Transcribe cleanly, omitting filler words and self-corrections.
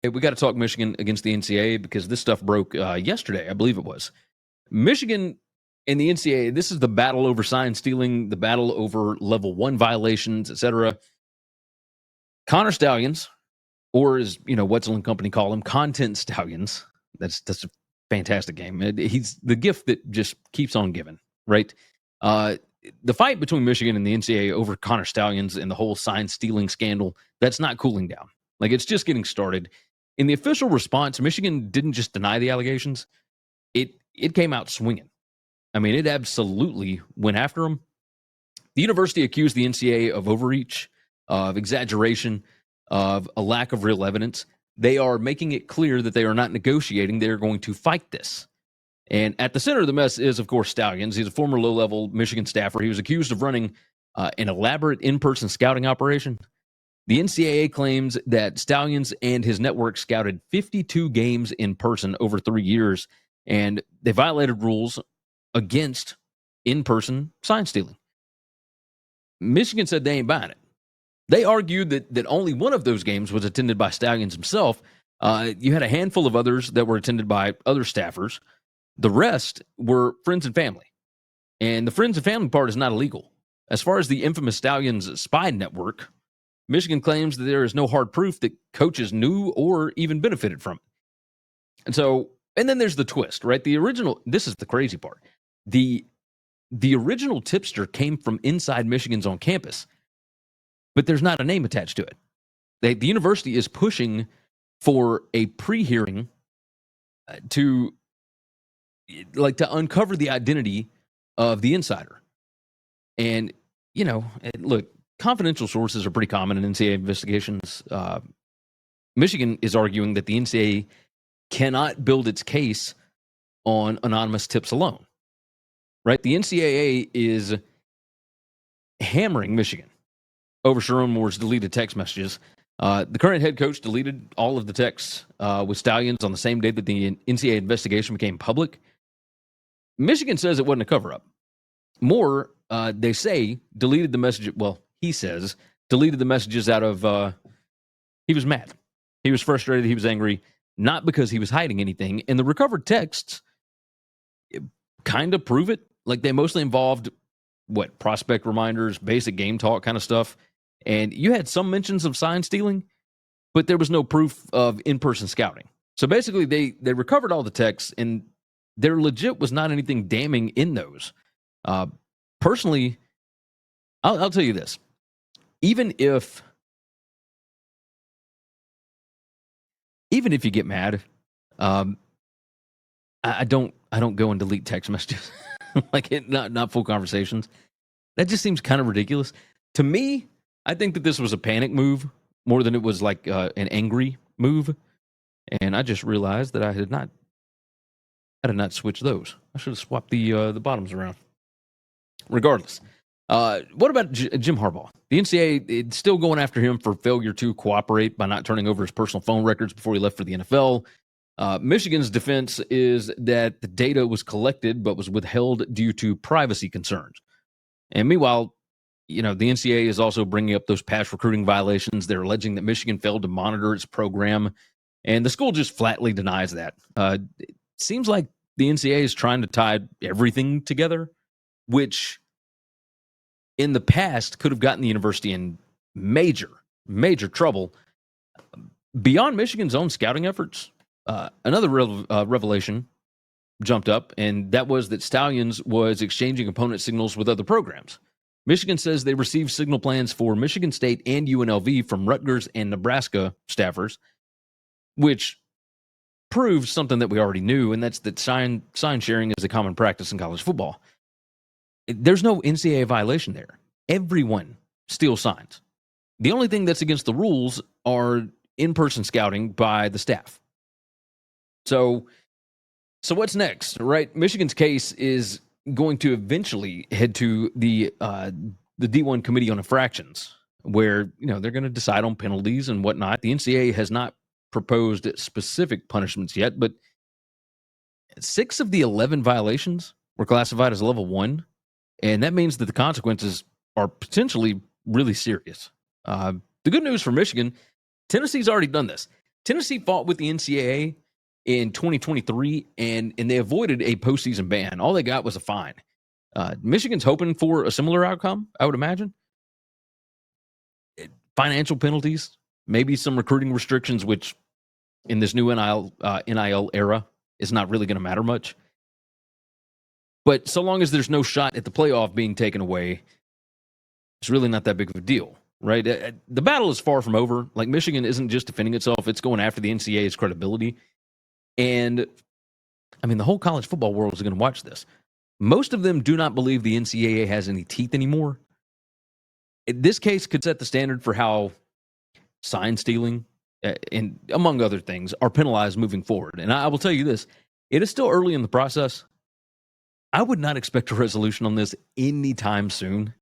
Hey, we got to talk Michigan against the NCAA because this stuff broke yesterday, I believe it was. Michigan and the NCAA, this is the battle over sign stealing, the battle over level 1 violations, etc. Connor Stalions, or as Wetzel and company call him, content stallions. That's a fantastic game. He's the gift that just keeps on giving, right? The fight between Michigan and the NCAA over Connor Stalions and the whole sign stealing scandal, that's not cooling down. Like, it's just getting started. In the official response, Michigan didn't just deny the allegations. It came out swinging. I mean, it absolutely went after him. The university accused the NCAA of overreach, of exaggeration, of a lack of real evidence. They are making it clear that they are not negotiating. They're going to fight this. And at the center of the mess is, of course, Stalions. He's a former low-level Michigan staffer. He was accused of running an elaborate in-person scouting operation. The NCAA claims that Stalions and his network scouted 52 games in person over 3 years, and they violated rules against in-person sign stealing. Michigan said they ain't buying it. They argued that only one of those games was attended by Stalions himself. You had a handful of others that were attended by other staffers. The rest were friends and family. And the friends and family part is not illegal. As far as the infamous Stalions spy network, Michigan claims that there is no hard proof that coaches knew or even benefited from it. And then there's the twist, right? This is the crazy part. The original tipster came from inside Michigan's own campus, but there's not a name attached to it. The university is pushing for a pre-hearing to uncover the identity of the insider. And, look, confidential sources are pretty common in NCAA investigations. Michigan is arguing that the NCAA cannot build its case on anonymous tips alone, right? The NCAA is hammering Michigan over Sherrone Moore's deleted text messages. The current head coach deleted all of the texts with Stalions on the same day that the NCAA investigation became public. Michigan says it wasn't a cover-up. Moore, they say, deleted the message. Well, he says deleted the messages out of, he was mad. He was frustrated. He was angry, not because he was hiding anything. And the recovered texts kind of prove it. Like, they mostly involved, prospect reminders, basic game talk kind of stuff. And you had some mentions of sign stealing, but there was no proof of in-person scouting. So basically, they recovered all the texts, and there legit was not anything damning in those. Personally, I'll tell you this. Even if you get mad, I don't go and delete text messages not full conversations. That just seems kind of ridiculous to me. I think that this was a panic move more than it was like an angry move. And I just realized that I did not switch those. I should have swapped the bottoms around. Regardless. What about Jim Harbaugh? The NCAA is still going after him for failure to cooperate by not turning over his personal phone records before he left for the NFL. Michigan's defense is that the data was collected but was withheld due to privacy concerns. And meanwhile, the NCAA is also bringing up those past recruiting violations. They're alleging that Michigan failed to monitor its program, and the school just flatly denies that. It seems like the NCAA is trying to tie everything together, which in the past could have gotten the university in major, major trouble. Beyond Michigan's own scouting efforts, another revelation jumped up, and that was that Stalions was exchanging opponent signals with other programs. Michigan says they received signal plans for Michigan State and UNLV from Rutgers and Nebraska staffers, which proves something that we already knew, and that's that sign sharing is a common practice in college football. There's no NCAA violation there. Everyone steals signs. The only thing that's against the rules are in-person scouting by the staff. So what's next, right? Michigan's case is going to eventually head to the D1 Committee on Infractions, where they're going to decide on penalties and whatnot. The NCAA has not proposed specific punishments yet, but 6 of the 11 violations were classified as level 1, and that means that the consequences are potentially really serious. The good news for Michigan, Tennessee's already done this. Tennessee fought with the NCAA in 2023, and they avoided a postseason ban. All they got was a fine. Michigan's hoping for a similar outcome, I would imagine. Financial penalties, maybe some recruiting restrictions, which in this new NIL era is not really going to matter much. But so long as there's no shot at the playoff being taken away, it's really not that big of a deal, right? The battle is far from over. Like, Michigan isn't just defending itself, it's going after the NCAA's credibility. And, I mean, the whole college football world is going to watch this. Most of them do not believe the NCAA has any teeth anymore. This case could set the standard for how sign stealing, and among other things, are penalized moving forward. And I will tell you this, it is still early in the process. I would not expect a resolution on this anytime soon.